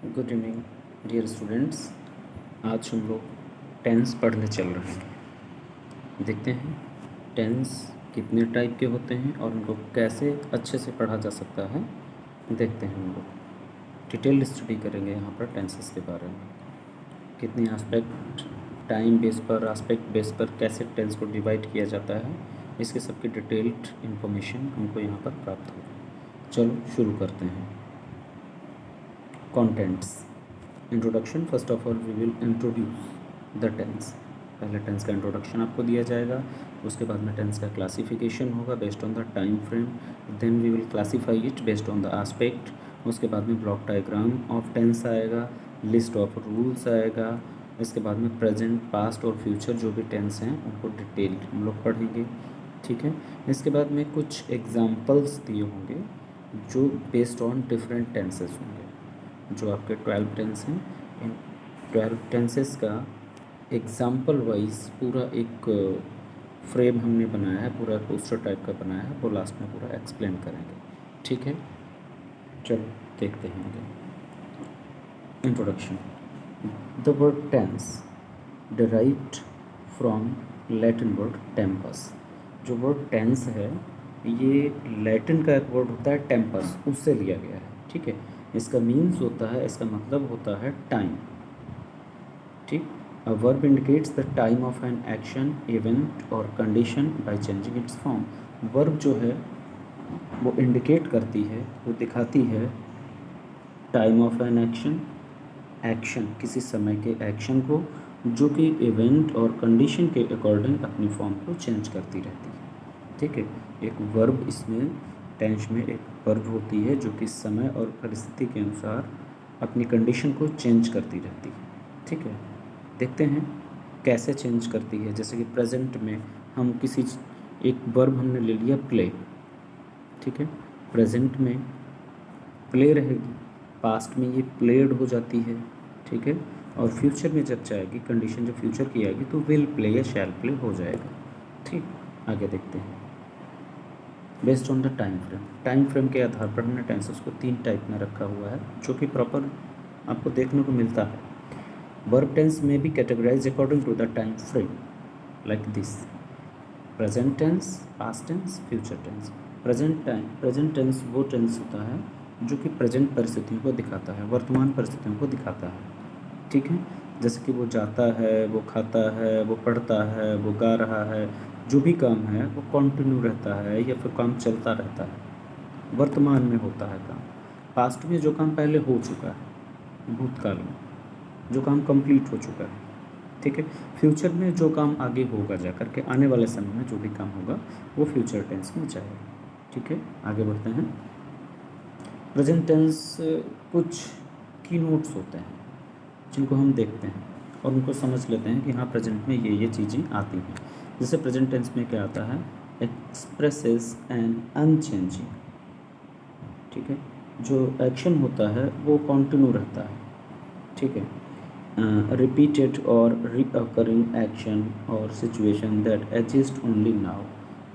Good evening dear students. आज हम लोग टेंस पढ़ने चल रहे हैं। देखते हैं टेंस कितने टाइप के होते हैं और उनको कैसे अच्छे से पढ़ा जा सकता है। देखते हैं हम लोग डिटेल स्टडी करेंगे यहाँ पर टेंसेस के बारे में। कितने एस्पेक्ट टाइम बेस पर एस्पेक्ट बेस पर कैसे टेंस को डिवाइड किया जाता है, इसके सबकी डिटेल्ड इन्फॉर्मेशन हमको यहाँ पर प्राप्त होगी। चलो शुरू करते हैं। Contents introduction. First of all we will introduce the tense. पहले टेंस का इंट्रोडक्शन आपको दिया जाएगा, उसके बाद में टेंस का क्लासिफिकेशन होगा based on the time frame, then we will classify it based on the aspect. उसके बाद में ब्लॉक डायग्राम ऑफ टेंस आएगा, लिस्ट ऑफ रूल्स आएगा। इसके बाद में प्रेजेंट, पास्ट और फ्यूचर जो भी टेंस हैं उनको डिटेल हम लोग पढ़ेंगे, ठीक है। इसके बाद में कुछ एग्जाम्पल्स दिए होंगे जो बेस्ड ऑन डिफरेंट टेंसेस होंगे। जो आपके 12 टेंस हैं, इन 12 टेंसेस का एग्जाम्पल वाइज पूरा एक फ्रेम हमने बनाया है, पूरा पोस्टर टाइप का बनाया है, वो लास्ट में पूरा एक्सप्लेन करेंगे, ठीक है। चलो देखते हैं आगे। Introduction. The word tense derived from Latin word टेम्पस। जो वर्ड टेंस है ये लैटिन का एक वर्ड होता है टेम्पस, उससे लिया गया है, ठीक है। इसका मीन्स होता है, इसका मतलब होता है टाइम, ठीक। A verb indicates the time of an action, event और condition by changing its form. Verb जो है वो इंडिकेट करती है, वो दिखाती है time of an action, action किसी समय के एक्शन को, जो कि इवेंट और कंडीशन के अकॉर्डिंग अपनी फॉर्म को चेंज करती रहती है, ठीक है। एक वर्ब इसमें टेंस में एक वर्ब होती है जो कि समय और परिस्थिति के अनुसार अपनी कंडीशन को चेंज करती रहती है, ठीक है। देखते हैं कैसे चेंज करती है। जैसे कि प्रेजेंट में हम किसी एक वर्ब हमने ले लिया प्ले, ठीक है। प्रेजेंट में प्ले रहेगी, पास्ट में ये प्लेड हो जाती है, ठीक है। और फ्यूचर में जब जाएगी कंडीशन, जब फ्यूचर की आएगी तो विल प्ले या शैल प्ले हो जाएगा, ठीक। आगे देखते हैं। Based on the time frame, time frame के आधार पर हमने टेंसेस को 3 टाइप में रखा हुआ है जो कि प्रॉपर आपको देखने को मिलता है। वर्ब टेंस में भी categorize according to the time frame like this: present tense, past tense, future tense. Present tense वो टेंस होता है जो कि प्रेजेंट परिस्थितियों को दिखाता है, वर्तमान परिस्थितियों को दिखाता है, ठीक है। जैसे कि वो जाता है, वो खाता है, वो पढ़ता है, वो गा रहा है, जो भी काम है वो कंटिन्यू रहता है या फिर काम चलता रहता है, वर्तमान में होता है काम। पास्ट में जो काम पहले हो चुका है, भूतकाल में जो काम कंप्लीट हो चुका है, ठीक है। फ्यूचर में जो काम आगे होगा जा करके, आने वाले समय में जो भी काम होगा वो फ्यूचर टेंस में जाएगा, ठीक है। आगे बढ़ते हैं। प्रेजेंट टेंस कुछ की नोट्स होते हैं जिनको हम देखते हैं और उनको समझ लेते हैं कि हाँ प्रेजेंट में ये चीज़ें आती हैं। जैसे प्रेजेंट टेंस में क्या आता है, एक्सप्रेसेस एंड अनचेंजिंग, ठीक है। जो एक्शन होता है वो कंटिन्यू रहता है, ठीक है। रिपीटेड और रिअकरिंग एक्शन और situation that exist only now.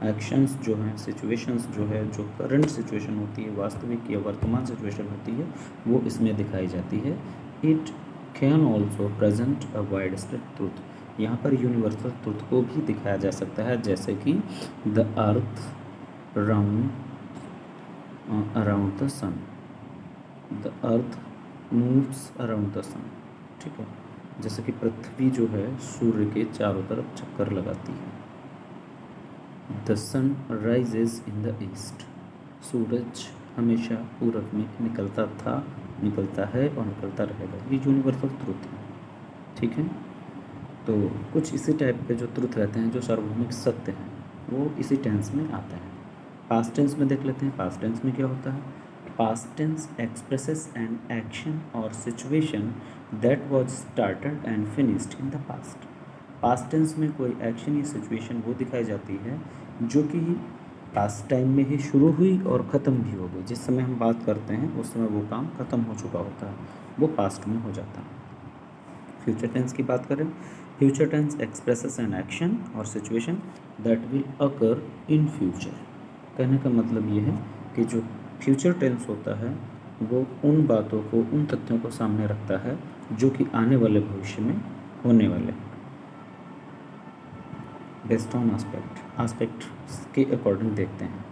Actions जो हैं, सिचुएशंस जो है, जो करंट सिचुएशन होती है, वास्तविक या वर्तमान सिचुएशन होती है, वो इसमें दिखाई जाती है। It can also present a wide spread truth. यहाँ पर यूनिवर्सल ट्रूथ को भी दिखाया जा सकता है, जैसे कि the earth round around the sun, the earth moves around the sun, ठीक है। जैसे कि पृथ्वी जो है सूर्य के चारों तरफ चक्कर लगाती है। The sun rises in the east, सूरज हमेशा पूरब में निकलता था, निकलता है और निकलता रहेगा। ये यूनिवर्सल ट्रुथ है, ठीक है। तो कुछ इसी टाइप के जो ट्रुथ रहते हैं, जो सार्वभौमिक सत्य हैं, वो इसी टेंस में आते हैं। पास्ट टेंस में देख लेते हैं। पास्ट टेंस में क्या होता है, past tense expresses an action और situation that was started and finished in the past. Past tense में कोई एक्शन या सिचुएशन वो दिखाई जाती है जो कि पास्ट टाइम में ही शुरू हुई और ख़त्म भी हो गई। जिस समय हम बात करते हैं उस समय वो काम ख़त्म हो चुका होता है, वो पास्ट में हो जाता है। फ्यूचर टेंस की बात करें, future tense expresses an action और situation that will occur in future. कहने का मतलब ये है कि जो फ्यूचर टेंस होता है वो उन बातों को, उन तथ्यों को सामने रखता है जो कि आने वाले भविष्य में होने वाले। बेस्ड ऑन आस्पेक्ट के अकॉर्डिंग देखते हैं।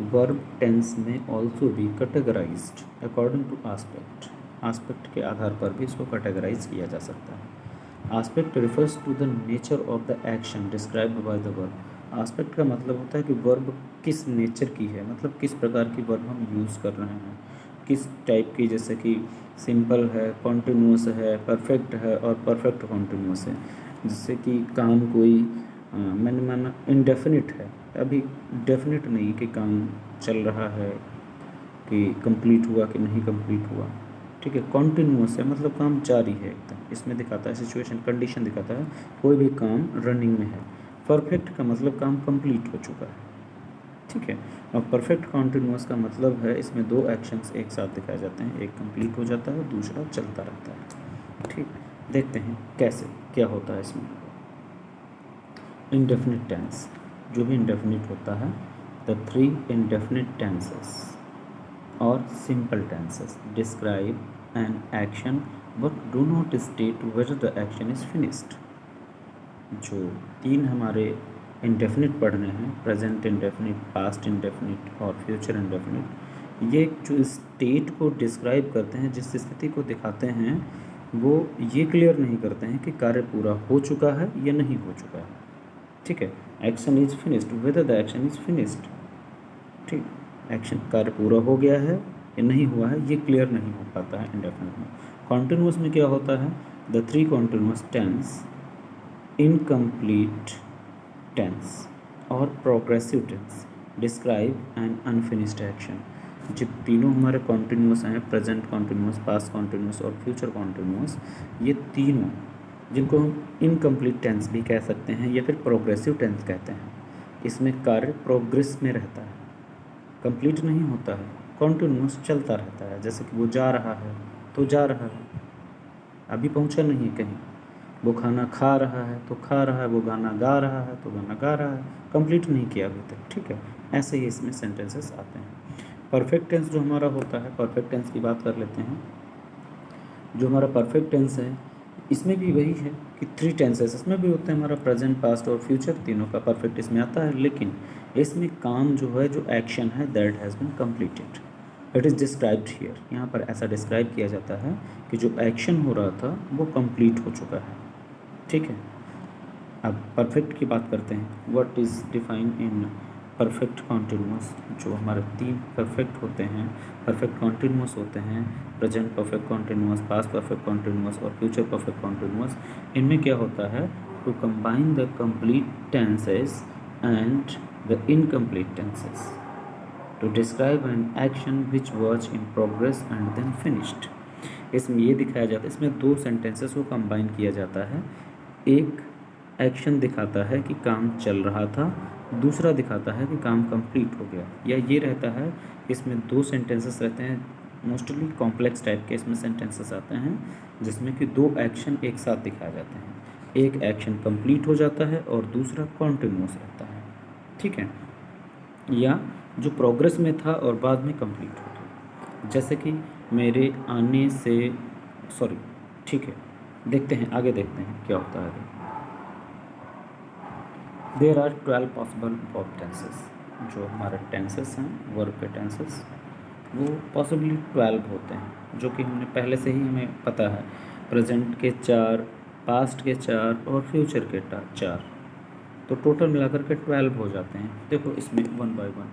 वर्ब टेंस में also be categorized according to aspect के आधार पर भी इसको कैटेगराइज किया जा सकता है। Aspect refers to the nature of the action described by the verb. Aspect का मतलब होता है कि वर्ब किस नेचर की है, मतलब किस प्रकार की वर्ब हम यूज़ कर रहे हैं, किस टाइप की, जैसे कि सिंपल है, कॉन्टिन्यूस है, परफेक्ट है और परफेक्ट कॉन्टिन्यूस है। जिससे कि काम कोई मैंने माना इंडेफिनिट है, अभी डेफिनिट नहीं कि काम चल रहा है, कि कंप्लीट हुआ कि नहीं कंप्लीट हुआ। ठीक है, कॉन्टिन्यूस है मतलब काम जारी है एकदम, इसमें दिखाता है सिचुएशन, कंडीशन दिखाता है कोई भी काम रनिंग में है। परफेक्ट का मतलब काम कंप्लीट हो चुका है। ठीक है, और परफेक्ट कॉन्टिन्यूस का मतलब है इसमें दो एक्शंस एक साथ दिखाए जाते हैं, एक कंप्लीट हो जाता है, दूसरा चलता रहता है। ठीक, देखते हैं कैसे क्या होता है इसमें। इंडेफिनिट टेंस, जो भी इंडेफिनिट होता है, द 3 इंडेफिनिट टेंसेस और simple tenses describe an action but do not state whether the action is finished. जो 3 हमारे इंडेफिनिट पढ़ने हैं, प्रेजेंट इंडेफिनिट, पास्ट इंडेफिनिट और फ्यूचर इंडेफिनिट, ये जो स्टेट को डिस्क्राइब करते हैं, जिस स्थिति को दिखाते हैं, वो ये क्लियर नहीं करते हैं कि कार्य पूरा हो चुका है या नहीं हो चुका है। ठीक है, action is finished, whether the action is finished. ठीक, एक्शन कार्य पूरा हो गया है या नहीं हुआ है, ये क्लियर नहीं हो पाता है इंडेफिनिट में। कॉन्टिन्यूस में क्या होता है, the 3 continuous tense, incomplete tense और progressive tense describe an unfinished action. जब तीनों हमारे कॉन्टिन्यूस हैं, प्रेजेंट कॉन्टिन्यूस, पास्ट कॉन्टिन्यूस और फ्यूचर कॉन्टिन्यूस, ये तीनों, जिनको हम इनकम्प्लीट टेंस भी कह सकते हैं या फिर प्रोग्रेसिव टेंस कहते हैं, इसमें कार्य प्रोग्रेस में रहता है, कंप्लीट नहीं होता है, कॉन्टिन्यूस चलता रहता है। जैसे कि वो जा रहा है तो जा रहा है, अभी पहुंचा नहीं है कहीं। वो खाना खा रहा है तो खा रहा है, वो गाना गा रहा है तो गाना गा रहा है, कंप्लीट नहीं किया अभी तक। ठीक है, ऐसे ही इसमें सेंटेंसेस आते हैं। परफेक्ट टेंस जो हमारा होता है, परफेक्ट टेंस की बात कर लेते हैं। जो हमारा परफेक्ट टेंस है, इसमें भी वही है कि 3 टेंसेस इसमें भी होते हैं, हमारा प्रेजेंट, पास्ट और फ्यूचर, तीनों का परफेक्ट इसमें आता है। लेकिन इसमें काम जो है, जो एक्शन है, that has been completed, it is described here. यहाँ पर ऐसा डिस्क्राइब किया जाता है कि जो एक्शन हो रहा था वो कंप्लीट हो चुका है। ठीक है, अब परफेक्ट की बात करते हैं। What is define in perfect continuous. जो हमारे 3 परफेक्ट होते हैं, परफेक्ट कॉन्टिन्यूस होते हैं, present perfect continuous, past perfect continuous और फ्यूचर परफेक्ट कॉन्टिन्यूस। इनमें क्या होता है, to combine the complete tenses and the incomplete tenses to describe an action which was in progress and then finished. इसमें ये दिखाया जाता है, इसमें 2 सेंटेंसेस को कंबाइन किया जाता है। एक एक्शन दिखाता है कि काम चल रहा था, दूसरा दिखाता है कि काम कंप्लीट हो गया। या ये रहता है, इसमें 2 सेंटेंसेस रहते हैं, मोस्टली कॉम्प्लेक्स टाइप के इसमें सेंटेंसेस आते हैं, जिसमें कि 2 एक्शन एक साथ दिखाए जाते हैं। एक एक्शन कंप्लीट हो जाता है और दूसरा कॉन्टिन्यूस रहता है। ठीक है, या जो प्रोग्रेस में था और बाद में कंप्लीट हो गया, जैसे कि मेरे आने से, सॉरी, ठीक है, देखते हैं आगे, देखते हैं क्या होता है आगे। There are 12 possible verb tenses. जो हमारे टेंसेस हैं, वर्ब के टेंसेस, वो पॉसिबली 12 होते हैं, जो कि हमने पहले से ही हमें पता है। प्रेजेंट के 4, पास्ट के 4 और फ्यूचर के 4, तो टोटल मिलाकर के 12 हो जाते हैं। देखो इसमें 1 बाय 1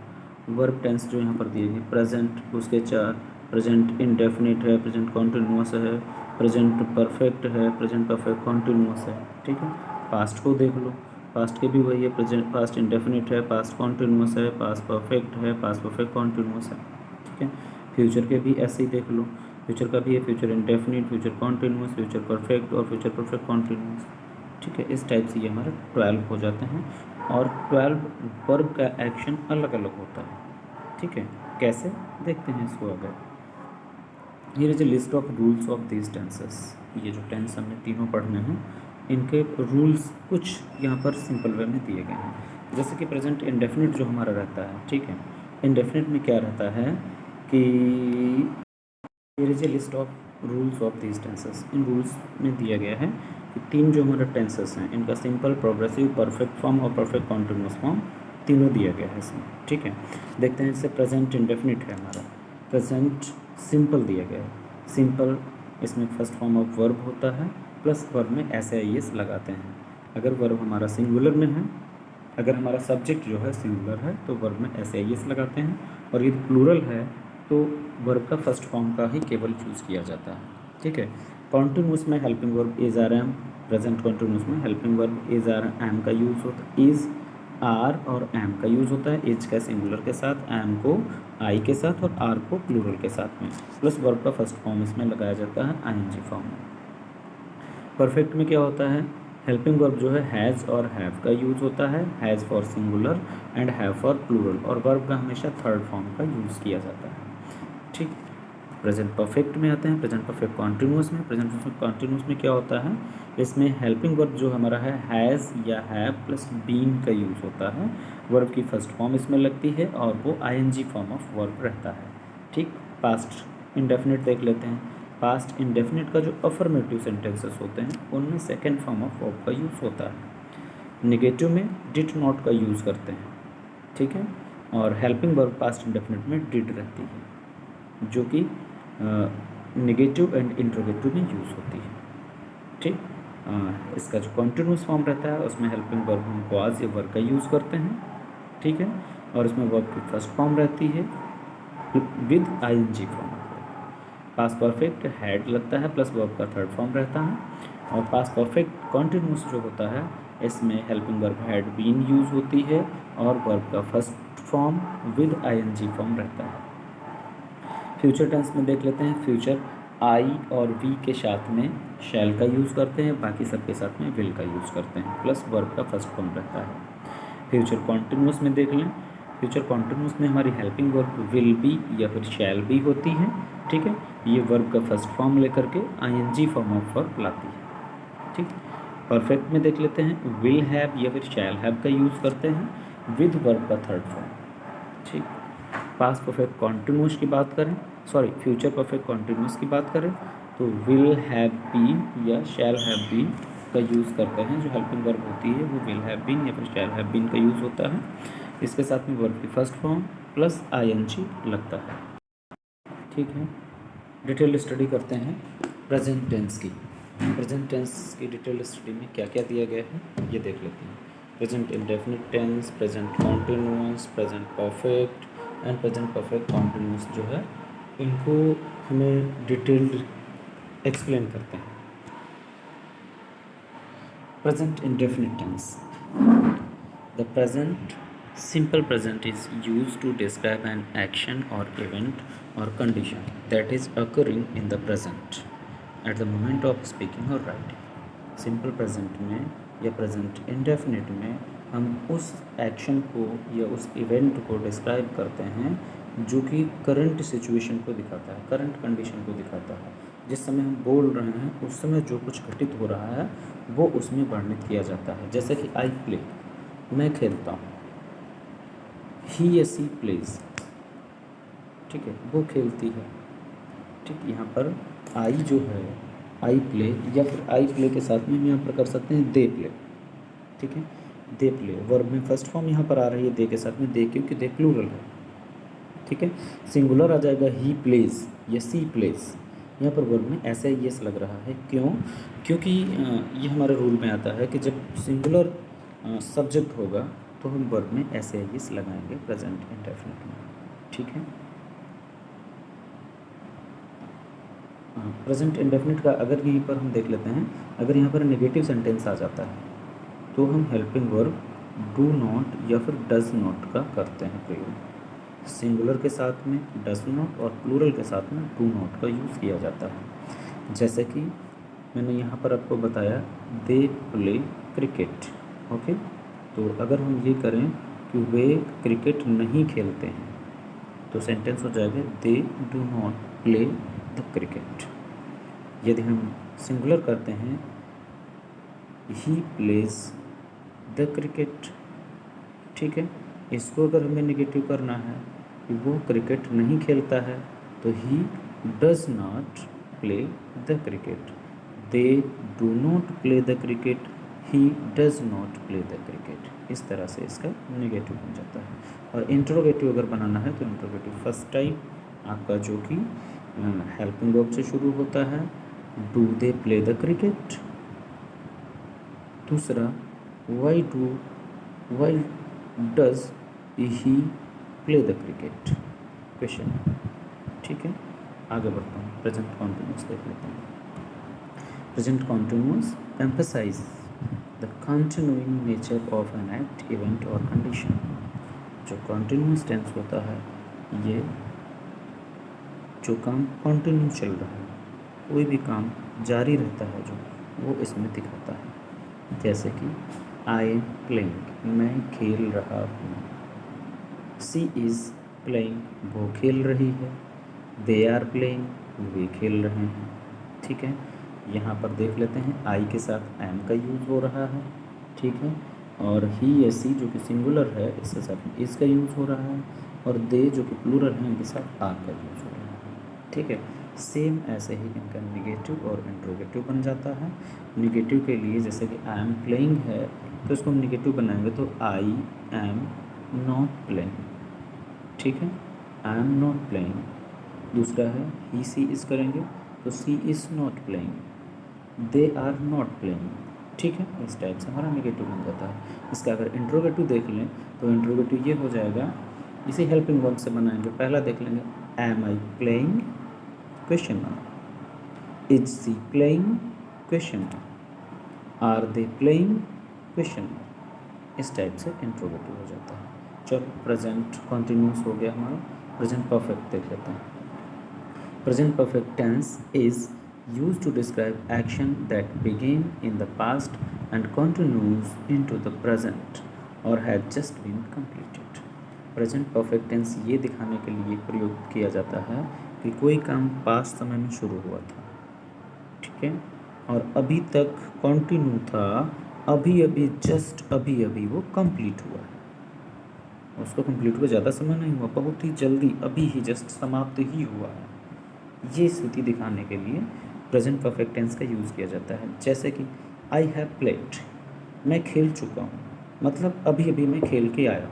वर्ब टेंस जो यहाँ पर दिए गए, प्रेजेंट उसके 4, प्रेजेंट इंडेफिनिट है, प्रेजेंट कॉन्टिन्यूस है, प्रेजेंट परफेक्ट है, प्रेजेंट परफेक्ट कॉन्टिन्यूस है। ठीक है, पास्ट को देख लो, पास्ट के भी वही है, प्रेजेंट, पास्ट इंडेफिनिट है, पास्ट कॉन्टिन्यूस है, पास्ट परफेक्ट है, पास्ट परफेक्ट कॉन्टिन्यूस है। ठीक है, फ्यूचर के भी ऐसे ही देख लो, फ्यूचर का भी है, future indefinite, future continuous, future perfect और फ्यूचर परफेक्ट कॉन्टिन्यूस। ठीक है, इस टाइप से ये हमारे 12 हो जाते हैं, और 12 वर्ब का एक्शन अलग अलग होता है। ठीक है, कैसे देखते हैं इसको आगे। Here is a list of rules of these tenses. ये जो टेंस हमने तीनों पढ़ने हैं, इनके रूल्स कुछ यहाँ पर सिंपल वे में दिए गए हैं। जैसे कि प्रेजेंट इंडेफिनिट जो हमारा रहता है, ठीक है, इंडेफिनिट में क्या रहता है कि here is a list of rules of these tenses. In rules में दिया गया है कि तीन जो हमारे टेंसेस हैं इनका सिंपल, प्रोग्रेसिव, परफेक्ट फॉर्म और परफेक्ट कॉन्टिन्यूस फॉर्म तीनों दिया गया है इसमें। ठीक है, देखते हैं। इससे प्रेजेंट इंडेफिनिट है हमारा, प्रेजेंट सिंपल दिया गया है। सिंपल इसमें फर्स्ट फॉर्म ऑफ वर्ब होता है प्लस वर्ब में एस लगाते हैं। अगर वर्ब हमारा सिंगुलर में है, अगर हमारा सब्जेक्ट जो है सिंगुलर है तो वर्ब में एस लगाते हैं, और यदि प्लूरल है तो वर्ब का फर्स्ट फॉर्म का ही केवल चूज़ किया जाता है। ठीक है, कॉन्टिन्यूस में helping verb is are am, present continuous में helping verb is are am का यूज़ होता है, इज़ आर और एम का यूज़ होता है। इज का सिंगुलर के साथ, एम को आई के साथ और आर को प्लूरल के साथ में, प्लस वर्ब का फर्स्ट फॉर्म इसमें लगाया जाता है आईएनजी फॉर्म में। परफेक्ट में क्या होता है, हेल्पिंग वर्ब जो है हैज़ और हैव का यूज़ होता है, has for singular and have for plural, और वर्ब का हमेशा थर्ड फॉर्म का यूज़ किया जाता है। ठीक, प्रेजेंट परफेक्ट में आते हैं, प्रेजेंट परफेक्ट कॉन्टिन्यूस में। प्रेजेंट परफेक्ट कॉन्टिन्यूस में क्या होता है, इसमें हेल्पिंग वर्ब जो हमारा है हैज़ या हैव प्लस बीन का यूज़ होता है, वर्ब की फर्स्ट फॉर्म इसमें लगती है और वो आईएनजी फॉर्म ऑफ वर्ब रहता है। ठीक, पास्ट इंडेफिनिट देख लेते हैं। पास्ट इंडेफिनिट का जो अफर्मेटिव सेंटेंसेस होते हैं उनमें सेकेंड फॉर्म ऑफ वर्ब का यूज़ होता है। नेगेटिव में डिड नॉट का यूज़ करते हैं। ठीक है, और हेल्पिंग वर्ब पास्ट इंडेफिनिट में डिड रहती है, जो कि नेगेटिव एंड इंट्रोगेटिव में यूज़ होती है। ठीक, इसका जो कॉन्टिन्यूस फॉर्म रहता है उसमें हेल्पिंग वर्ब हम वाज या वर का यूज़ करते हैं। ठीक है, और इसमें वर्ब की फर्स्ट फॉर्म रहती है with ING form. Past perfect had लगता है प्लस वर्ब का थर्ड फॉर्म रहता है, और पास्ट परफेक्ट कॉन्टिन्यूस जो होता है इसमें helping verb had been use होती है और वर्ब का first form with ING form रहता है। फ्यूचर टेंस में देख लेते हैं। फ्यूचर आई और वी के साथ में शैल का यूज़ करते हैं, बाकी सबके साथ में विल का यूज़ करते हैं, प्लस वर्ब का फर्स्ट फॉर्म रहता है। फ्यूचर कॉन्टिन्यूस में देख लें। फ्यूचर कॉन्टिन्यूस में हमारी हेल्पिंग वर्ब विल बी या फिर शैल बी होती है। ठीक है, ये वर्ब का फर्स्ट फॉर्म लेकर के आईएनजी फॉर्म ऑफ वर्ब लाती है। ठीक, परफेक्ट में देख लेते हैं। विल हैव या फिर शैल हैव का यूज़ करते हैं विद वर्ब का थर्ड फॉर्म। ठीक, पास्ट परफेक्ट कॉन्टिन्यूस की बात करें, सॉरी फ्यूचर परफेक्ट कॉन्टिन्यूस की बात करें तो विल हैव बीन या शैल हैव बीन का यूज़ करते हैं। जो हेल्पिंग वर्ब होती है वो विल हैव बीन या फिर शैल हैव बीन का यूज़ होता है, इसके साथ में वर्ब की फर्स्ट फॉर्म प्लस आईएनजी लगता है। ठीक है, डिटेल स्टडी करते हैं प्रेजेंट टेंस की। प्रेजेंट टेंस की डिटेल स्टडी में क्या क्या दिया गया है ये देख लेते हैं। Present indefinite tense, present continuous, present perfect and present perfect continuous जो है इनको हमें डिटेल्ड एक्सप्लेन करते हैं। Present indefinite tense, the present simple present is used to describe an action or event or condition that is occurring in the present at the moment of speaking or writing. Simple present में या present indefinite में हम उस action को या उस event को describe करते हैं जो कि current situation को दिखाता है, current condition को दिखाता है। जिस समय हम बोल रहे हैं उस समय जो कुछ घटित हो रहा है वो उसमें वर्णित किया जाता है। जैसे कि I play, मैं खेलता हूँ। ही या सी प्लेज, ठीक है, वो खेलती है। ठीक, यहाँ पर आई जो है आई प्ले या फिर आई प्ले के साथ में हम यहाँ पर कर सकते हैं दे प्ले। ठीक है, दे प्ले वर्ब में फर्स्ट फॉर्म यहाँ पर आ रही है दे के साथ में दे, क्योंकि दे प्लूरल है। ठीक है, सिंगुलर आ जाएगा ही प्लेज या सी प्लेज। यहाँ पर वर्ब में ऐसा यस लग रहा है, क्यों? क्योंकि ये हमारे रूल में आता है कि जब सिंगुलर सब्जेक्ट होगा तो हम वर्ब में ऐसे यस लगाएंगे प्रेजेंट इंडेफिनिट में। ठीक है, प्रेजेंट इंडेफिनिट का अगर यहीं पर हम देख लेते हैं, अगर यहाँ पर नेगेटिव सेंटेंस आ जाता है तो हम हेल्पिंग वर्ब डू नॉट या फिर डज नॉट का करते हैं प्रयोग। सिंगुलर के साथ में डज नॉट और प्लूरल के साथ में डू नॉट का यूज़ किया जाता है। जैसे कि मैंने यहाँ पर आपको बताया दे प्ले क्रिकेट। ओके, तो अगर हम ये करें कि वे क्रिकेट नहीं खेलते हैं तो सेंटेंस हो जाएगा they do not play the cricket. यदि हम सिंगुलर करते हैं ही प्लेज द क्रिकेट। ठीक है, इसको अगर हमें नेगेटिव करना है कि वो क्रिकेट नहीं खेलता है तो he does not play the cricket, they do not play the cricket, he does not play the cricket. इस तरह से इसका नेगेटिव बन जाता है। और इंट्रोगेटिव अगर बनाना है तो इंट्रोगेटिव फर्स्ट टाइप आपका जो कि हेल्पिंग वर्ब से शुरू होता है, do they play the cricket. दूसरा why does he play the cricket, question. ठीक है, आगे बढ़ता हूँ। प्रेजेंट कॉन्टिन्यूस देख लेते हैं। Present continuous emphasize the continuing nature of an act, event और कंडीशन। जो कॉन्टिन्यूस टेंस होता है, ये जो काम कंटिन्यू चल रहा है, कोई भी काम जारी रहता है जो, वो इसमें दिखाता है। जैसे कि आई एम प्लेइंग, मैं खेल रहा हूँ। सी इज़ प्लेइंग, वो खेल रही है। दे आर प्लेइंग, वे खेल रहे हैं। ठीक है, यहाँ पर देख लेते हैं आई के साथ एम का यूज़ हो रहा है। ठीक है, और ही या सी जो कि सिंगुलर है, इसके साथ इसका यूज़ हो रहा है। और दे जो कि प्लूरल है, इनके साथ आर का यूज़ हो रहा है। ठीक है, सेम ऐसे ही इनका निगेटिव और इंट्रोगेटिव बन जाता है। निगेटिव के लिए जैसे कि आई एम प्लेइंग है, तो इसको हम निगेटिव बनाएंगे तो आई एम नॉट प्लेइंग। ठीक है, आई एम नॉट प्लेइंग। दूसरा है ही सी इज़ करेंगे तो she is not playing, they are not playing. ठीक है, इस टाइप से हमारा निगेटिव बन जाता है। इसका अगर इंट्रोगेटिव देख लें तो इंट्रोगेटिव ये हो जाएगा, इसी हेल्पिंग वर्ब से बनाएंगे। पहला देख लेंगे, am I playing, question mark. Is she playing, question mark. Are they playing, question mark. इस टाइप से इंट्रोगेटिव हो जाता है। चलो, प्रेजेंट कॉन्टिन्यूस हो गया हमारा। प्रेजेंट परफेक्ट देख लेते हैं। Present perfect tense is used to describe action that began in the past and continues into the present or had just been completed. Present perfect tense ये दिखाने के लिए प्रयोग किया जाता है कि कोई काम पास्ट समय में शुरू हुआ था, ठीक है, और अभी तक कंटिन्यू था, अभी अभी जस्ट अभी अभी वो कंप्लीट हुआ है। उसको कंप्लीट हुआ ज़्यादा समय नहीं हुआ, बहुत ही जल्दी अभी ही जस्ट समाप्त ही हुआ है। ये स्थिति दिखाने के लिए प्रेजेंट परफेक्ट टेंस का यूज़ किया जाता है। जैसे कि आई हैव प्लेड, मैं खेल चुका हूँ, मतलब अभी अभी मैं खेल के आया,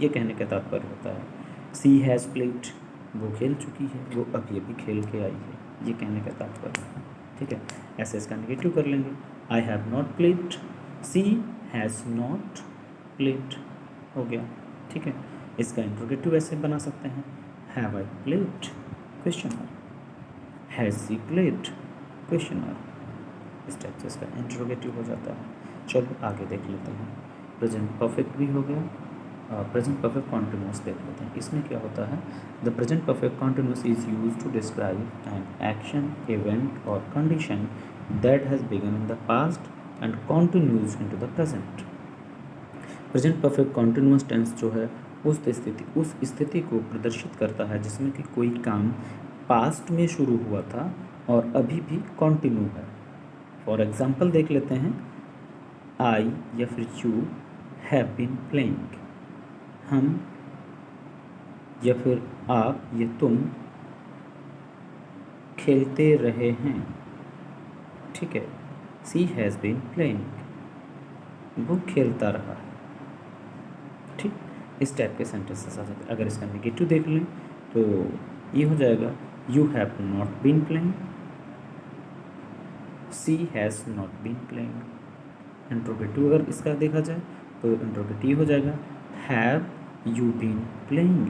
ये कहने का तात्पर्य होता है। सी हैज़ प्लेड, वो खेल चुकी है, वो अभी अभी खेल के आई है, ये कहने का तात्पर्य है। ठीक है, ऐसे इसका नेगेटिव कर लेंगे, I have not played, she has not played, हो गया। ठीक है, इसका इंट्रोगेटिव ऐसे बना सकते हैं, have I played, question mark. Has she played, question mark. इस टाइप से इसका इंट्रोगेटिव हो जाता है। चलो आगे देख लेते हैं। प्रेजेंट परफेक्ट भी हो गया, प्रेजेंट परफेक्ट कॉन्टिन्यूस देख लेते हैं। इसमें क्या होता है, the present perfect continuous is use to describe an action, event और condition that has begun in the past and continues into the present. Present perfect continuous tense जो है उस स्थिति को प्रदर्शित करता है जिसमें कि कोई काम पास्ट में शुरू हुआ था और अभी भी कंटिन्यू है। फॉर एग्जांपल देख लेते हैं, आई या फिर यू हैव बीन प्लेइंग, हम या फिर आप या तुम खेलते रहे हैं। ठीक है, सी हैज़ बीन प्लेइंग, वो खेलता रहा है। ठीक, इस टाइप के सेंटेंसेस आ जाते हैं। अगर इसका नेगेटिव देख लें तो ये हो जाएगा, you have not been playing, she has not been playing. Interrogative अगर इसका देखा जाए तो इंट्रोगेटिव हो जाएगा, have you been playing,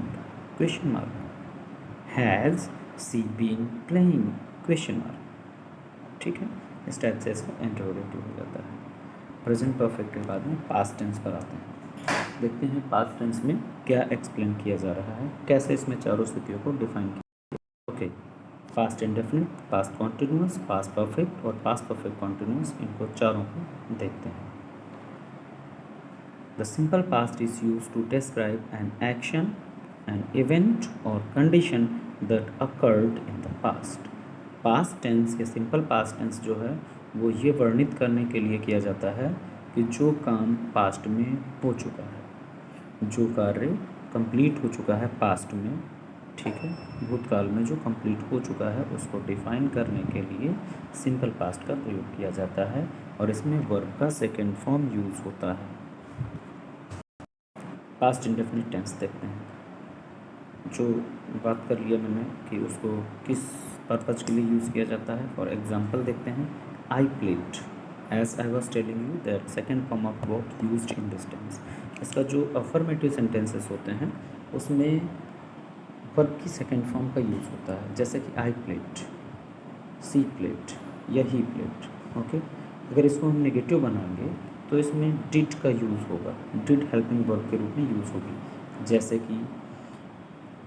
question mark. Has she been playing, question mark. ठीक है, इस टाइप से इसका इंट्रोगेटिव हो जाता है। प्रेजेंट परफेक्ट के बाद में पास्ट टेंस पर आते हैं। देखते हैं पास्ट टेंस में क्या एक्सप्लेन किया जा रहा है, कैसे इसमें चारों स्थितियों को डिफाइन किया। Okay, past indefinite, past continuous, past perfect और पास्ट परफेक्ट कॉन्टिन्यूस, इनको चारों को देखते हैं। The simple past is use to describe an action, an event और condition that occurred in the past. Past tense या सिंपल पास्ट टेंस जो है वो ये वर्णित करने के लिए किया जाता है कि जो काम पास्ट में हो चुका है, जो कार्य कंप्लीट हो चुका है पास्ट में, ठीक है, भूतकाल में जो कंप्लीट हो चुका है उसको डिफाइन करने के लिए सिंपल पास्ट का प्रयोग किया जाता है और इसमें वर्ब का सेकेंड फॉर्म यूज़ होता है। पास्ट इंडेफिनिट टेंस देखते हैं, जो बात कर लिया मैंने कि उसको किस पर्पज के लिए यूज़ किया जाता है। फॉर एग्जांपल देखते हैं, I played, as I was telling you that second form of verb used in this tense. इसका जो अफर्मेटिव सेंटेंसेस होते हैं उसमें वर्ब की सेकेंड फॉर्म का यूज़ होता है, जैसे कि आई प्लेड, सी प्लेड या ही प्लेड। ओके, अगर इसको हम नेगेटिव बनाएंगे तो इसमें डिड का यूज़ होगा, डिड हेल्पिंग वर्ब के रूप में यूज़ होगी। जैसे कि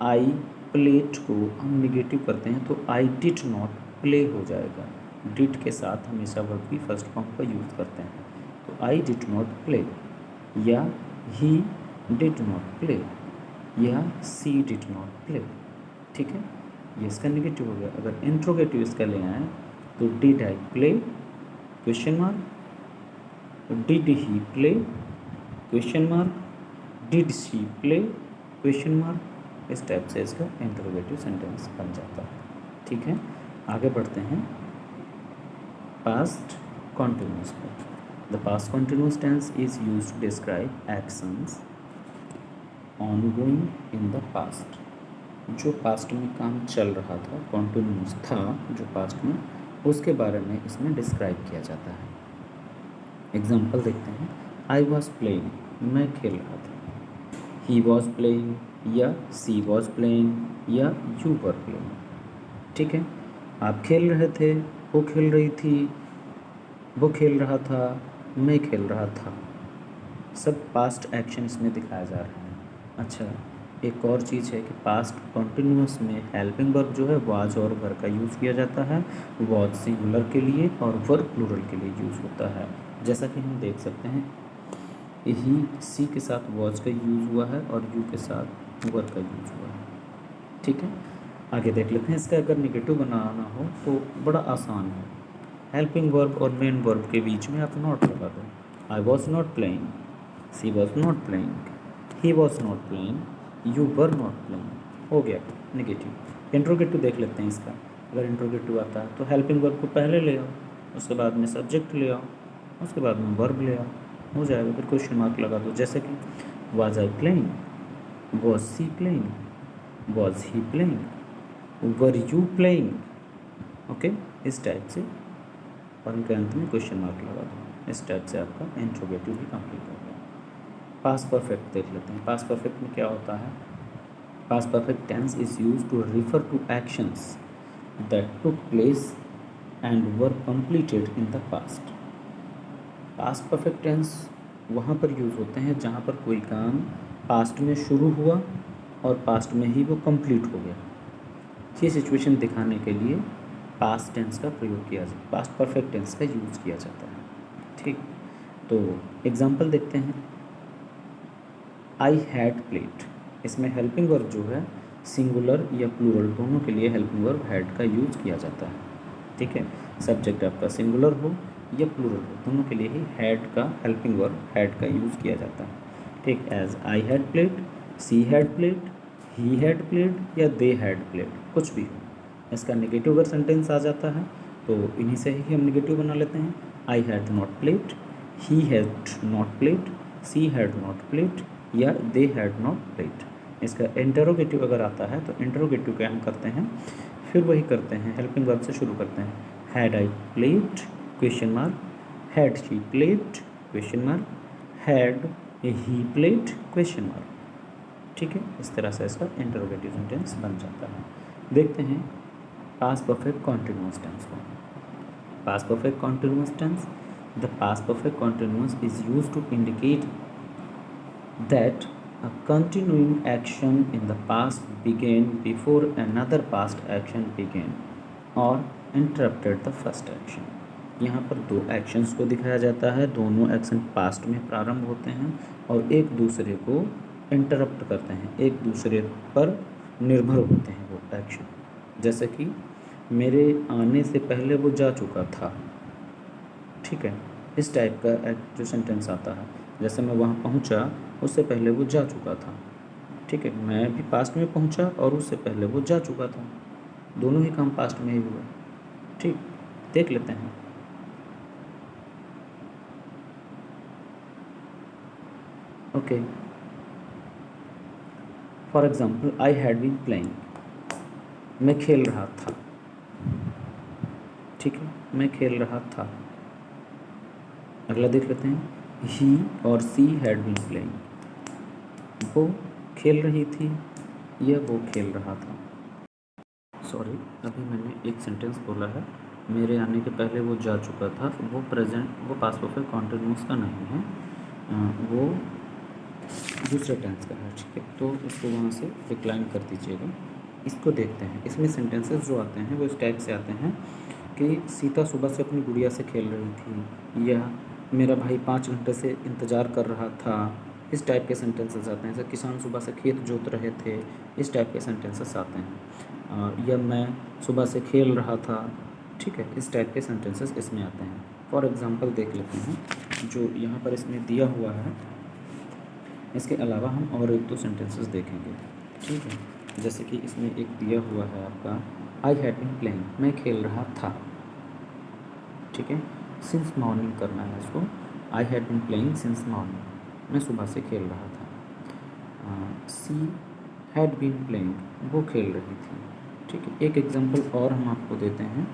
आई प्लेट को हम नेगेटिव करते हैं तो आई डिड नॉट प्ले हो जाएगा। डिड के साथ हमेशा वर्ब की फर्स्ट फॉर्म का यूज़ करते हैं, तो आई डिड नॉट प्ले या ही डिड नॉट प्ले या सी डिड नॉट प्ले। ठीक है, ये इसका नेगेटिव हो गया। अगर इंट्रोगेटिव इसका ले आए तो did I play question mark, did he play question mark, did she play question mark. इस टाइप से इसका इंट्रोगेटिव सेंटेंस बन जाता है। ठीक है, आगे बढ़ते हैं पास्ट कॉन्टिन्यूस पर। The past continuous tense is used to describe actions ongoing in the past. जो पास्ट में काम चल रहा था, कॉन्टिन्यूस था जो पास्ट में, उसके बारे में इसमें डिस्क्राइब किया जाता है। एग्जाम्पल देखते हैं, आई वॉज प्लेइंग, मैं खेल रहा था। ही वॉज प्लेइंग या सी वॉज प्लेइंग या यू वर प्लेइंग। ठीक है, आप खेल रहे थे, वो खेल रही थी, वो खेल रहा था, मैं खेल रहा था। सब पास्ट एक्शन इसमें दिखाया जा रहा है। अच्छा, एक और चीज़ है कि पास्ट कॉन्टिन्यूस में हेल्पिंग वर्ब जो है वाज और वर का यूज़ किया जाता है। वाज सिंगुलर के लिए और वर प्लूरल के लिए यूज़ होता है। जैसा कि हम देख सकते हैं, ही सी के साथ वाज का यूज़ हुआ है और यू के साथ वर का यूज़ हुआ है। ठीक है, आगे देख लेते हैं। इसका अगर निगेटिव बनाना हो तो बड़ा आसान है। हेल्पिंग वर्ब और मेन वर्ब के बीच में आप नॉट लगा दो। I was not playing, she was not playing, he was not playing, you were not playing. हो गया नेगेटिव। इंट्रोगेटिव देख लेते हैं इसका। अगर इंट्रोगेटिव आता है तो हेल्पिंग वर्ब को पहले ले आओ, उसके बाद में सब्जेक्ट ले आओ, उसके बाद में वर्ब ले आओ, हो जाएगा। फिर क्वेश्चन मार्क लगा दो, जैसे कि was I playing, was she playing, was he playing, were you playing. Okay, इस टाइप से, और उनके अंत में क्वेश्चन मार्क लगा दो। इस टाइप से आपका इंट्रोगेटिव भी कंप्लीट हो गया। पास्ट परफेक्ट देख लेते हैं। पास्ट परफेक्ट में क्या होता है? Past perfect tense is used to refer to actions that took place and were completed in the past. Past perfect tense वहाँ पर यूज़ होते हैं जहाँ पर कोई काम पास्ट में शुरू हुआ और पास्ट में ही वो कंप्लीट हो गया। ये सिचुएशन दिखाने के लिए पास्ट टेंस का प्रयोग किया जाता है, पास्ट परफेक्ट टेंस का यूज़ किया जाता है। ठीक, तो एग्जांपल देखते हैं। आई हैड प्लेड, इसमें हेल्पिंग वर्ब जो है सिंगुलर या प्लूरल दोनों के लिए हेल्पिंग वर्ब हैड का यूज़ किया जाता है। ठीक है, सब्जेक्ट आपका सिंगुलर हो या प्लूरल हो, दोनों के लिए ही हैड का, हेल्पिंग वर्ब हैड का यूज़ किया जाता है। ठीक, as I had played, she had played, he had played या दे हैड प्लेड, कुछ भी हो। इसका नेगेटिव अगर सेंटेंस आ जाता है तो इन्हीं से ही हम नेगेटिव बना लेते हैं। I had not played, he had not played, she had not played या दे हैड नॉट प्लेड। इसका इंटरोगेटिव अगर आता है तो इंटरोगेटिव क्या हम करते हैं, फिर वही करते हैं, हेल्पिंग वर्ब से शुरू करते हैं। Had I played question mark, had she played question mark, had he played question mark. ठीक है, इस तरह से इसका इंटरोगेटिव सेंटेंस बन जाता है। देखते हैं पास्ट परफेक्ट कॉन्टिन्यूअस टेंस को। Past perfect continuous tense, the past perfect continuous is used to indicate that a continuing action in the past began before another past action began or interrupted the first action। यहाँ पर दो actions को दिखाया जाता है, दोनों action past में प्रारंभ होते हैं और एक दूसरे को इंटरप्ट करते हैं, एक दूसरे पर निर्भर होते हैं वो एक्शन। जैसे कि मेरे आने से पहले वो जा चुका था। ठीक है, इस टाइप का जो सेंटेंस आता है, जैसे मैं वहाँ पहुँचा, उससे पहले वो जा चुका था। ठीक है, मैं भी पास्ट में पहुंचा और उससे पहले वो जा चुका था, दोनों ही काम पास्ट में ही हुआ। ठीक, देख लेते हैं। Okay, for example I had been playing, मैं खेल रहा था। ठीक है, मैं खेल रहा था। अगला देख लेते हैं, ही और सी हैड बीन प्लेइंग, वो खेल रही थी या वो खेल रहा था। सॉरी, अभी मैंने एक सेंटेंस बोला है, मेरे आने के पहले वो जा चुका था, वो प्रेजेंट, वो पास्ट परफेक्ट कॉन्टिन्यूस का नहीं है, वो दूसरे टेंस का है। ठीक है, तो उसको वहाँ से डिक्लाइन कर दीजिएगा। इसको देखते हैं, इसमें सेंटेंसेस जो आते हैं वो इस टाइप से आते हैं कि सीता सुबह से अपनी गुड़िया से खेल रही थी, या मेरा भाई 5 घंटे से इंतज़ार कर रहा था। इस टाइप के सेंटेंसेस आते हैं। जैसे किसान सुबह से खेत जोत रहे थे, इस टाइप के सेंटेंसेस आते हैं। या मैं सुबह से खेल रहा था। ठीक है, इस टाइप के सेंटेंसेस इसमें आते हैं। फॉर एग्ज़ाम्पल देख लेते हैं जो यहाँ पर इसमें दिया हुआ है। इसके अलावा हम और 1-2 सेंटेंसेस देखेंगे। ठीक है, जैसे कि इसमें एक दिया हुआ है आपका, आई हैड बीन प्लेइंग, मैं खेल रहा था। ठीक है, सिंस मॉर्निंग करना है इसको, I had been playing since morning, मैं सुबह से खेल रहा था। सी हैड बीन प्लेइंग, वो खेल रही थी। ठीक है, एक एग्जांपल और हम आपको देते हैं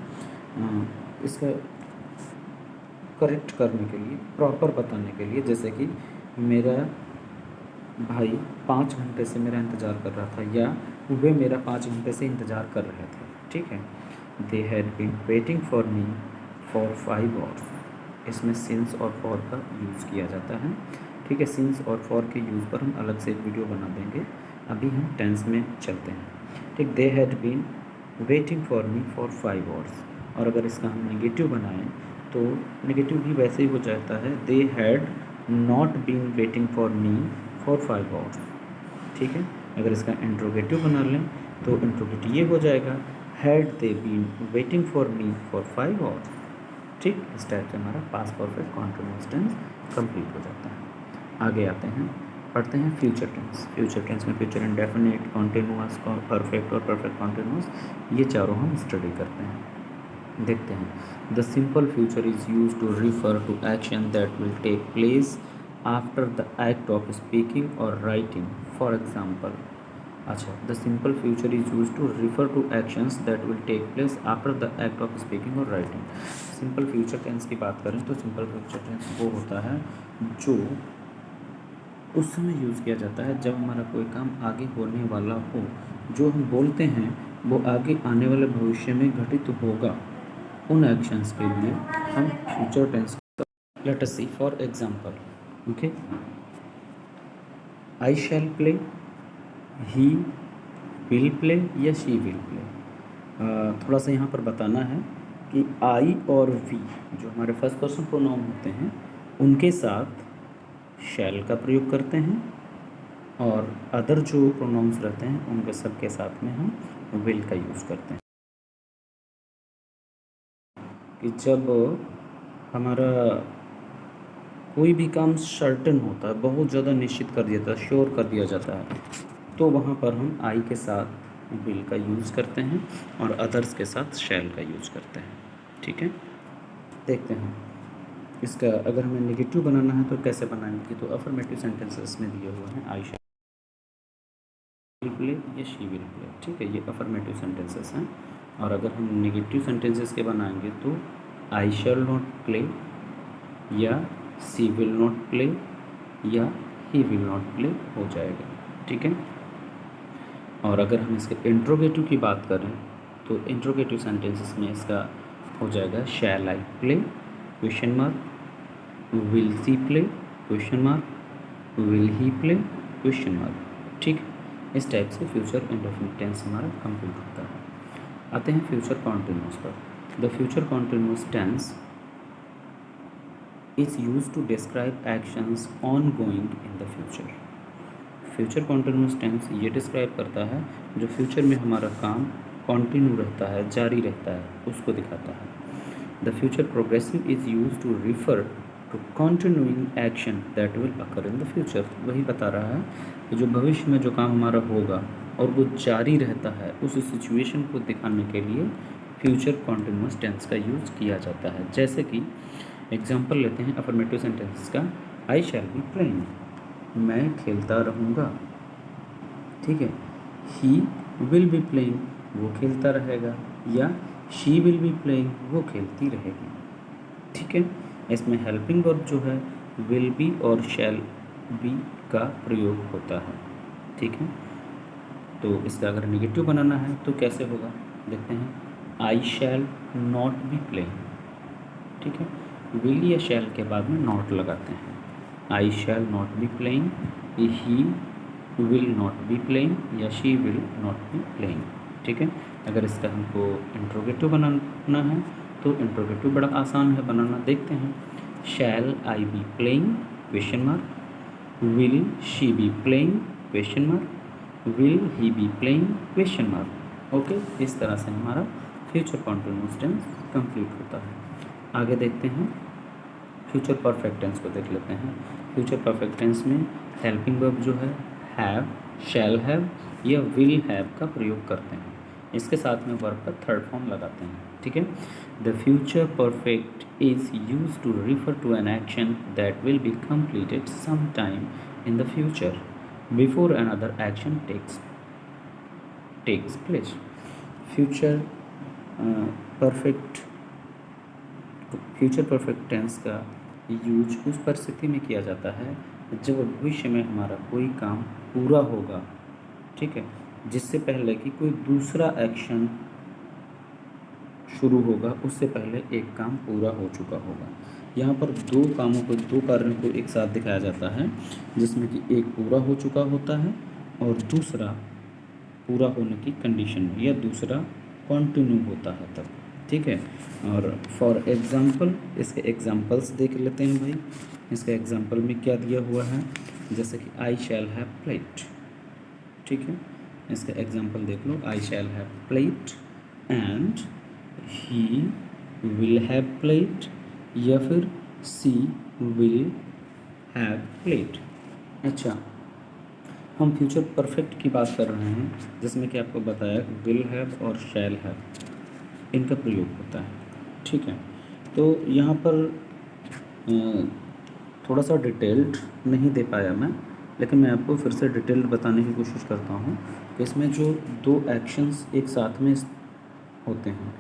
इसका करेक्ट करने के लिए, प्रॉपर बताने के लिए। जैसे कि मेरा भाई 5 घंटे से मेरा इंतज़ार कर रहा था, या वे मेरा 5 घंटे से इंतज़ार कर रहे थे। ठीक है, they had been waiting for me for 5 hours, इसमें सिंस और फॉर का यूज़ किया जाता है। ठीक है, सिंस और फॉर के यूज़ पर हम अलग से एक वीडियो बना देंगे। अभी हम टेंस में चलते हैं। ठीक, they had been waiting for me for 5 hours. और अगर इसका हम नेगेटिव बनाएं तो नेगेटिव भी वैसे ही हो जाता है, they had not been waiting for me for 5 hours. ठीक है, अगर इसका इंट्रोगेटिव बना लें तो इंट्रोगेटिव ये हो जाएगा, had they been waiting for me for 5 hours. ठीक, इस टाइप से हमारा past perfect continuous tense complete हो जाता है। आगे आते हैं, पढ़ते हैं फ्यूचर टेंस। फ्यूचर टेंस में फ्यूचर इंडेफिनिट, कॉन्टिन्यूअस, परफेक्ट और परफेक्ट कॉन्टिन्यूअस, ये चारों हम स्टडी करते हैं। देखते हैं, the simple future is use to refer to action that will take place after the act of speaking और राइटिंग। फॉर एग्जाम्पल, अच्छा, the simple future is use to refer to actions that will take place after the act of speaking और writing. Simple future tense की बात करें तो simple future tense वो होता है जो उस समय यूज़ किया जाता है जब हमारा कोई काम आगे होने वाला हो, जो हम बोलते हैं वो आगे आने वाले भविष्य में घटित होगा। उन एक्शंस के लिए हम फ्यूचर टेंस का, let us see for example. Okay, I shall play, he will play या शी विल प्ले। थोड़ा सा यहाँ पर बताना है कि आई और वी जो हमारे फर्स्ट पर्सन प्रोनाउन होते हैं उनके साथ शैल का प्रयोग करते हैं, और अदर जो प्रोनाउंस रहते हैं उनके सबके साथ में हम विल का यूज़ करते हैं। कि जब हमारा कोई भी काम सर्टेन होता है, बहुत ज़्यादा निश्चित कर दिया जाता है, श्योर कर दिया जाता है, तो वहाँ पर हम आई के साथ विल का यूज़ करते हैं और अदर्स के साथ शैल का यूज़ करते हैं। ठीक है, देखते हैं इसका अगर हमें नेगेटिव बनाना है तो कैसे बनाएंगे। तो अफर्मेटिव सेंटेंसेस में दिए हुए हैं, आई शैल प्ले या शी विल प्ले। ठीक है, ये अफर्मेटिव सेंटेंसेस हैं। और अगर हम नेगेटिव सेंटेंसेस के बनाएंगे तो आई शैल नॉट प्ले, या सी विल नॉट प्ले, या ही विल नॉट प्ले हो जाएगा। ठीक है, और अगर हम इसके इंट्रोगेटिव की बात करें तो इंट्रोगेटिव सेंटेंसेस में इसका हो जाएगा, shall I play question mark, will she play question mark, will he play question mark. ठीक, इस टाइप से फ्यूचर इंडेफिनिट टेंस हमारा कंप्लीट होता है। आते हैं फ्यूचर कॉन्टिन्यूअस पर। The future continuous tense is use to describe actions ongoing in the future. Future continuous tense ये डिस्क्राइब करता है जो फ्यूचर में हमारा काम कॉन्टिन्यू रहता है, जारी रहता है, उसको दिखाता है। The future progressive is use to refer to continuing action that will occur in the future. वही बता रहा है कि जो भविष्य में जो काम हमारा होगा और वो जारी रहता है, उस सिचुएशन को दिखाने के लिए फ्यूचर कॉन्टिन्यूस टेंस का यूज़ किया जाता है। जैसे कि एग्जाम्पल लेते हैं अफर्मेटिव सेंटेंस का, आई शैल बी प्लेइंग, मैं खेलता रहूँगा, ठीक है। ही विल बी प्लेइंग, वो खेलता रहेगा, या शी विल बी प्लेइंग, वो खेलती रहेगी, ठीक है। इसमें हेल्पिंग वर्ब जो है विल बी और शैल बी का प्रयोग होता है, ठीक है। तो इसका अगर नेगेटिव बनाना है तो कैसे होगा, देखते हैं। I shall not be playing, ठीक है। विल या शैल के बाद में नॉट लगाते हैं। I shall not be playing, he will not be playing, या she will not be playing, ठीक है। अगर इसका हमको इंट्रोगेटिव बनाना है तो इंट्रोगेटिव बड़ा आसान है बनाना, देखते हैं। Shall I be playing question mark, will she be playing question mark, will he be playing question mark. Okay, इस तरह से हमारा फ्यूचर कॉन्टिन्यूअस टेंस कंप्लीट होता है। आगे देखते हैं, फ्यूचर परफेक्ट टेंस को देख लेते हैं। फ्यूचर परफेक्ट टेंस में हेल्पिंग वर्ब जो है हैव, शैल हैव या विल हैव का प्रयोग करते हैं। इसके साथ में वर्ब का थर्ड फॉर्म लगाते हैं, ठीक है। The future perfect is use to refer to an action that will be completed some time in the future before another action takes place. Future perfect tense का यूज उस परिस्थिति में किया जाता है जब भविष्य में हमारा कोई काम पूरा होगा, ठीक है, जिससे पहले कि कोई दूसरा एक्शन शुरू होगा, उससे पहले एक काम पूरा हो चुका होगा। यहाँ पर दो कार्यों को एक साथ दिखाया जाता है, जिसमें कि एक पूरा हो चुका होता है और दूसरा पूरा होने की कंडीशन में, या दूसरा कंटिन्यू होता है तब, ठीक है। और फॉर एग्ज़ाम्पल इसके एग्जाम्पल्स देख लेते हैं भाई। इसके एग्जाम्पल में क्या दिया हुआ है, जैसे कि आई शैल हैव प्लेट, ठीक है। इसका एग्जाम्पल देख लो, I shall have played and he will have played, या फिर सी विल हैव प्लेट। अच्छा, हम फ्यूचर परफेक्ट की बात कर रहे हैं, जिसमें कि आपको बताया विल हैव और शैल हैव इनका प्रयोग होता है, ठीक है। तो यहाँ पर थोड़ा सा डिटेल्ड नहीं दे पाया मैं, लेकिन मैं आपको फिर से डिटेल्ड बताने की कोशिश करता हूँ कि इसमें जो दो एक्शंस एक साथ में होते हैं।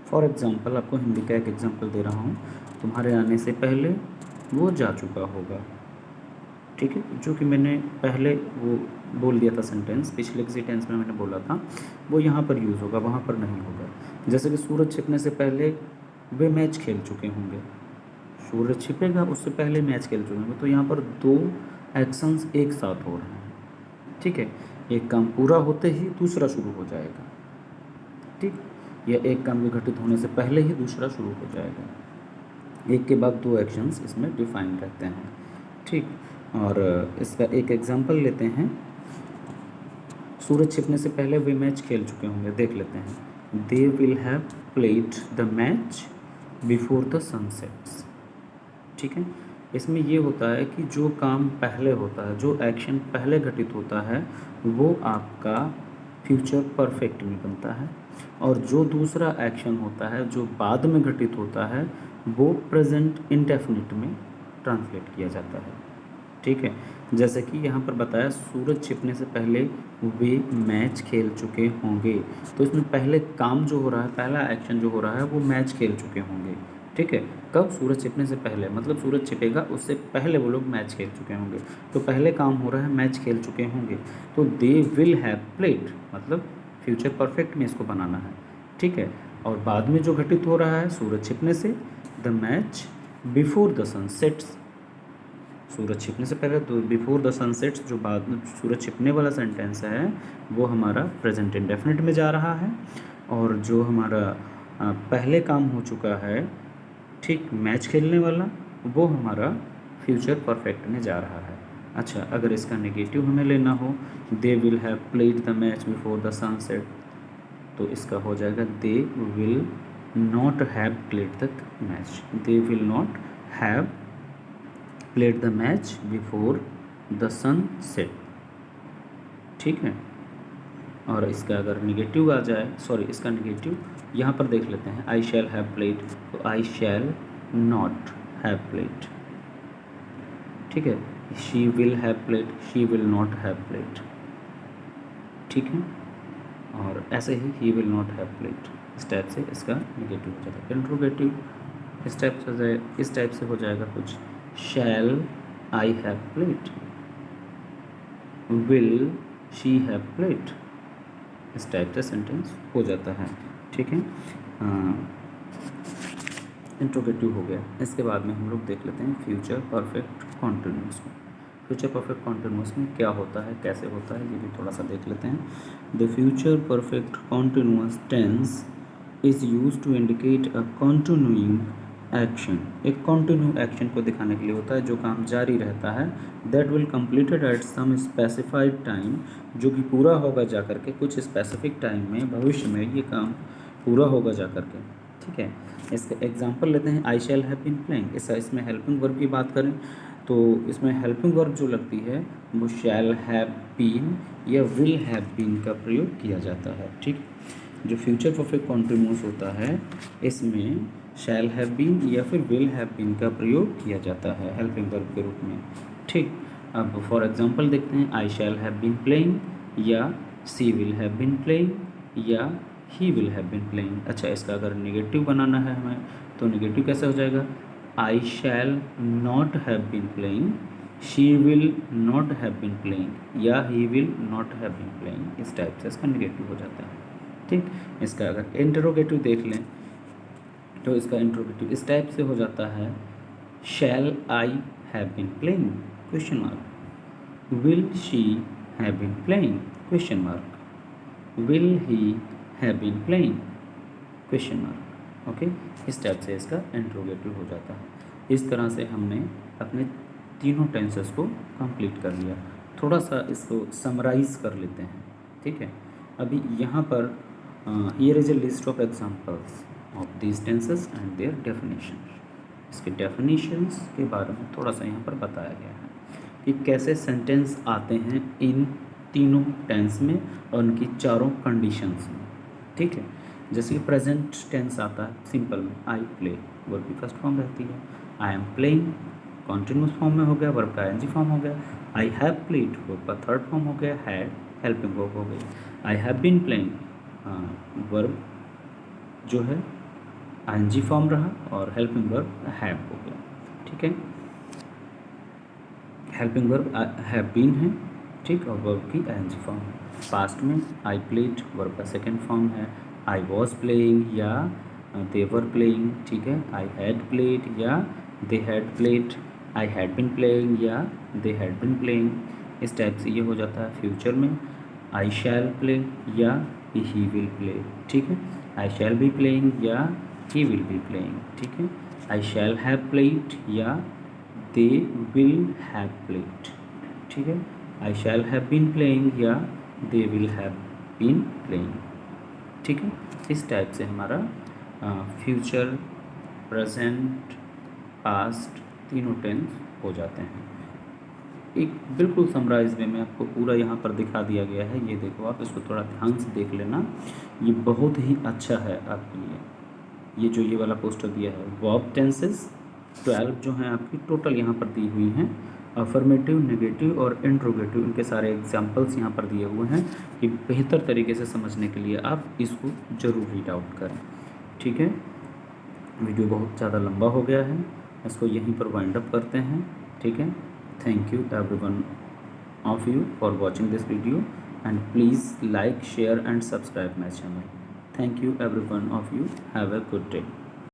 फॉर एग्ज़ाम्पल आपको हिंदी का एक एग्जांपल दे रहा हूँ, तुम्हारे आने से पहले वो जा चुका होगा, ठीक है। जो कि मैंने पहले वो बोल दिया था सेंटेंस, पिछले किसी टेंस में मैंने बोला था, वो यहाँ पर यूज़ होगा, वहाँ पर नहीं होगा। जैसे कि सूरज छिपने से पहले वे मैच खेल चुके होंगे, सूरज छिपेगा उससे पहले मैच खेल चुके होंगे, तो यहाँ पर दो एक्शंस एक साथ हो रहे हैं, ठीक है। एक काम पूरा होते ही दूसरा शुरू हो जाएगा, ठीक, या एक काम के घटित होने से पहले ही दूसरा शुरू हो जाएगा। एक के बाद दो एक्शंस इसमें डिफाइन रहते हैं, ठीक। और इसका एक एग्जांपल लेते हैं, सूरज छिपने से पहले वे मैच खेल चुके होंगे, देख लेते हैं। दे will have played the match before the sunsets, ठीक है। इसमें ये होता है कि जो काम पहले होता है, जो एक्शन पहले घटित होता है, वो आपका फ्यूचर परफेक्ट में बनता है, और जो दूसरा एक्शन होता है जो बाद में घटित होता है, वो प्रेजेंट इंडेफिनिट में ट्रांसलेट किया जाता है, ठीक है। जैसे कि यहाँ पर बताया सूरज छिपने से पहले वे मैच खेल चुके होंगे, तो इसमें पहले काम जो हो रहा है, पहला एक्शन जो हो रहा है, वो मैच खेल चुके होंगे, ठीक है। कब? सूरज छिपने से पहले, मतलब सूरज छिपेगा उससे पहले वो लोग मैच खेल चुके होंगे, तो पहले काम हो रहा है, मैच खेल चुके होंगे, तो दे विल हैव प्लेड, मतलब फ्यूचर परफेक्ट में इसको बनाना है, ठीक है। और बाद में जो घटित हो रहा है सूरज छिपने से, the match before the sunsets, सूरज छिपने से पहले, तो बिफोर द सनसेट्स जो बाद में सूरज छिपने वाला सेंटेंस है, वो हमारा प्रेजेंट इंडेफिनिट में जा रहा है, और जो हमारा पहले काम हो चुका है, ठीक, मैच खेलने वाला, वो हमारा फ्यूचर परफेक्ट में जा रहा है। अच्छा, अगर इसका नेगेटिव हमें लेना हो, they will have played the match before the sunset, तो इसका हो जाएगा they will not have played the match, they will not have played the match before the sunset, ठीक है। और इसका अगर निगेटिव आ जाए, सॉरी इसका निगेटिव यहाँ पर देख लेते हैं, आई शैल हैव प्लेड, तो आई शैल नॉट हैव प्लेड, ठीक है। She will have played, she will not have played, ठीक है। और ऐसे ही विल नॉट हैव प्लेड, इस टाइप से इसका निगेटिव हो जाएगा। इंट्रोगेटिव इस टाइप से हो जाए, इस टाइप से हो जाएगा कुछ, shall I have played, will she have played, इस टाइप से सेंटेंस हो जाता है, ठीक है। इंट्रोगेटिव हो गया। इसके बाद में हम लोग देख लेते हैं फ्यूचर परफेक्ट कॉन्टिन्यूस में। फ्यूचर परफेक्ट कॉन्टिन्यूस में क्या होता है, कैसे होता है, ये भी थोड़ा सा देख लेते हैं। The future perfect continuous tense is use to indicate a continuing action, एक कॉन्टिन्यू एक्शन को दिखाने के लिए होता है जो काम जारी रहता है। That will completed at some specified time, जो कि पूरा होगा जा कर के कुछ स्पेसिफिक टाइम में, भविष्य में ये काम पूरा होगा जा कर के, ठीक है। इसका एग्जांपल लेते हैं, I shall have been playing. इसमें हेल्पिंग वर्ब की बात करें तो इसमें हेल्पिंग वर्ब जो लगती है वो शैल हैव बीन या विल हैव बीन का प्रयोग किया जाता है, ठीक। जो फ्यूचर परफेक्ट कॉन्टिन्यूस होता है इसमें शैल हैव बीन या फिर विल हैव बीन का प्रयोग किया जाता है हेल्पिंग वर्ब के रूप में, ठीक। अब फॉर एग्जांपल देखते हैं, I shall have been playing या she will have been playing या he will have been playing. अच्छा, इसका अगर निगेटिव बनाना है हमें तो निगेटिव कैसे हो जाएगा, I shall not have been playing, she will not have been playing या he will not have been playing, इस टाइप से इसका निगेटिव हो जाता है, ठीक। इसका अगर इंटरोगेटिव देख लें तो इसका इंट्रोगेटिव इस टाइप से हो जाता है, shall I have been playing question mark, will she have been playing question mark, will he have been playing question mark, okay. इस टाइप से इसका इंट्रोगेटिव हो जाता है। इस तरह से हमने अपने तीनों टेंसेस को कंप्लीट कर लिया। थोड़ा सा इसको समराइज़ कर लेते हैं, ठीक है। अभी यहाँ पर here is a list of examples of these tenses and their definition. इसके डेफिनेशंस के बारे में थोड़ा सा यहाँ पर बताया गया है कि कैसे सेंटेंस आते हैं इन तीनों टेंस में और उनकी चारों कंडीशंस में, ठीक है। जैसे कि प्रेजेंट टेंस आता है सिंपल में, आई प्ले, वर्ब की फर्स्ट फॉर्म रहती है। I am playing continuous form में हो गया, वर्ब का एनजी फॉर्म हो गया। आई हैव प्लेड, वर्ब का थर्ड फॉर्म हो गया, हैड हेल्पिंग वर्ब हो गई। I have been playing, verb जो है आईएनजी फॉर्म रहा और हेल्पिंग वर्ब हैव हो गया, ठीक है। हेल्पिंग वर्ब हैव बीन है, ठीक, और वर्ब की आईएनजी फॉर्म है। पास्ट में आई प्लेड, वर्ब का सेकंड फॉर्म है। आई वॉज प्लेइंग या दे वर प्लेइंग, ठीक है। आई हैड प्लेड या they had played, I had been playing या दे हैड बीन प्लेइंग, इस टाइप से ये हो जाता है। फ्यूचर में आई शैल प्ले या ही विल प्ले, ठीक है। आई शैल बी प्लेइंग या he will be playing, ठीक है। I shall have played या they will have played, ठीक है। I shall have been playing या they will have been playing, ठीक है। इस टाइप से हमारा फ्यूचर, प्रेजेंट, पास्ट तीनों टेंस हो जाते हैं। एक बिल्कुल समराइज में आपको पूरा यहाँ पर दिखा दिया गया है, ये देखो आप इसको थोड़ा ध्यान से देख लेना, ये बहुत ही अच्छा है आपके लिए। ये जो ये वाला पोस्टर दिया है, वर्ब टेंसेस 12 जो हैं आपकी टोटल यहाँ पर दी हुई हैं। अफर्मेटिव, नेगेटिव और इंट्रोगेटिव, इनके सारे एग्जांपल्स यहाँ पर दिए हुए हैं कि बेहतर तरीके से समझने के लिए आप इसको ज़रूर रीड आउट करें, ठीक है। वीडियो बहुत ज़्यादा लंबा हो गया है, इसको यहीं पर वाइंड अप करते हैं, ठीक है। Thank you everyone of you for watching this video and please like, share and subscribe my channel. Thank you everyone of you. Have a good day.